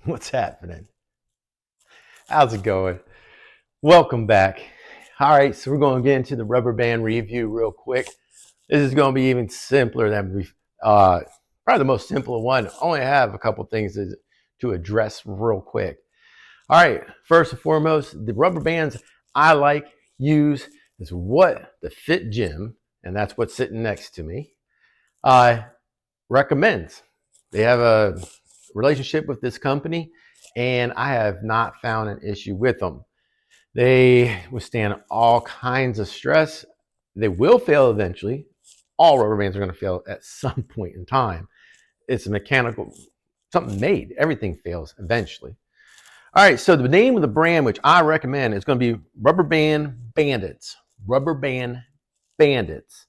What's happening? How's it going? Welcome back. All right, so we're going to get into the rubber band review real quick. This is going to be even simpler than we've, probably the most simple one. I only have a couple things to address real quick. All right, first and foremost, the rubber bands I like, use, is what the Fit Gym, and that's what's sitting next to me, recommends. They have a relationship with this company, and I have not found an issue with them. They withstand all kinds of stress. They will fail eventually. All rubber bands are going to fail at some point in time. It's a mechanical, something made. Everything fails eventually. All right, so the name of the brand, which I recommend, is going to be Rubber Band Bandits. Rubber Band Bandits.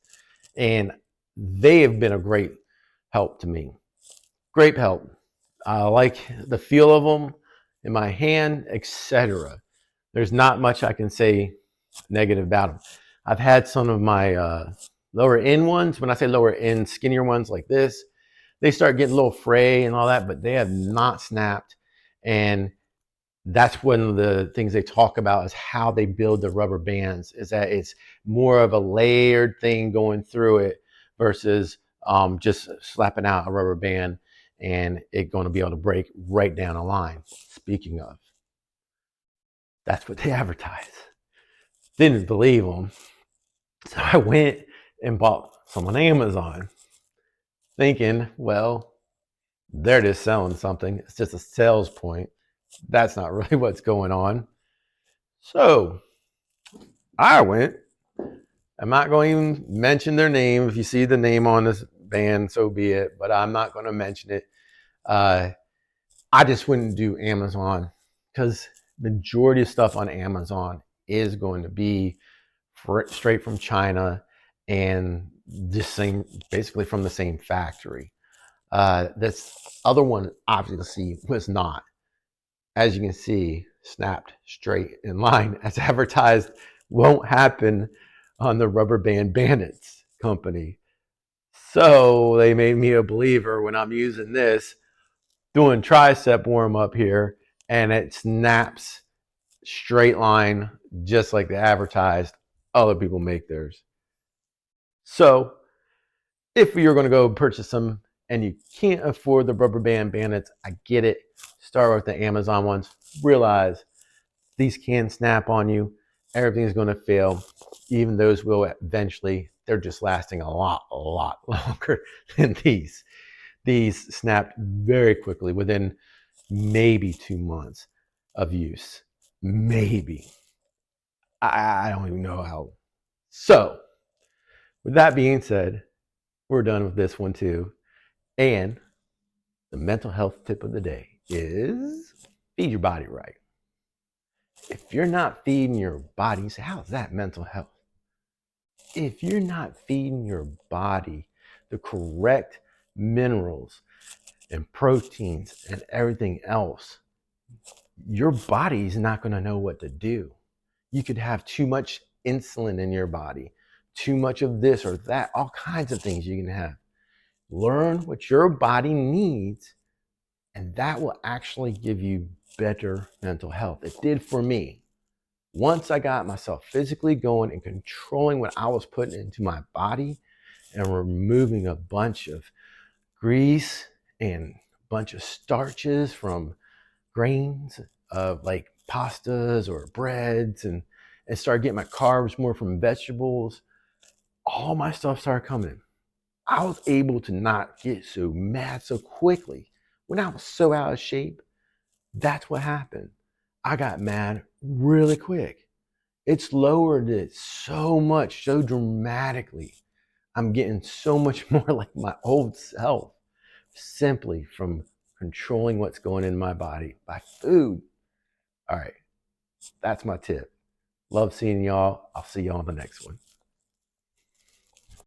And they have been a great help to me. Great help. I like the feel of them in my hand, etc. There's not much I can say negative about them. I've had some of my lower end ones. When I say lower end, skinnier ones like this, they start getting a little fray and all that, but they have not snapped. And that's one of the things they talk about is how they build the rubber bands, is that it's more of a layered thing going through it versus just slapping out a rubber band and it going to be able to break right down the line. Speaking of, that's what they advertise. Didn't believe them. So I went and bought some on Amazon thinking, well, they're just selling something. It's just a sales point. That's not really what's going on. So I went. I'm not going to even mention their name. If you see the name on this band, so be it. But I'm not going to mention it. I just wouldn't do Amazon because majority of stuff on Amazon is going to be straight from China and this same, basically from the same factory. This other one obviously was not. As you can see, snapped straight in line as advertised. Won't happen on the Rubber Band Bandits company. So they made me a believer when I'm using this, doing tricep warm up here, and it snaps straight line just like they advertised. Other people make theirs. So if you're going to go purchase some and you can't afford the Rubber Band Bandits, I get it. Start with the Amazon ones. Realize these can snap on you. Everything's going to fail. Even those will eventually. They're just lasting a lot longer than these. These snapped very quickly within maybe 2 months of use. Maybe. I don't even know how. So, with that being said, we're done with this one too. And the mental health tip of the day is feed your body right. If you're not feeding your body, you say, how's that mental health? If you're not feeding your body the correct minerals and proteins and everything else, your body's not going to know what to do. You could have too much insulin in your body, too much of this or that, all kinds of things you can have. Learn what your body needs, and that will actually give you better mental health. It did for me. Once I got myself physically going and controlling what I was putting into my body and removing a bunch of grease and a bunch of starches from grains of like pastas or breads and started getting my carbs more from vegetables, all my stuff started coming in. I was able to not get so mad so quickly. When I was so out of shape, that's what happened. I got mad really quick. It's lowered it so much, so dramatically. I'm getting so much more like my old self simply from controlling what's going in my body by food. All right, that's my tip. Love seeing y'all. I'll see y'all on the next one.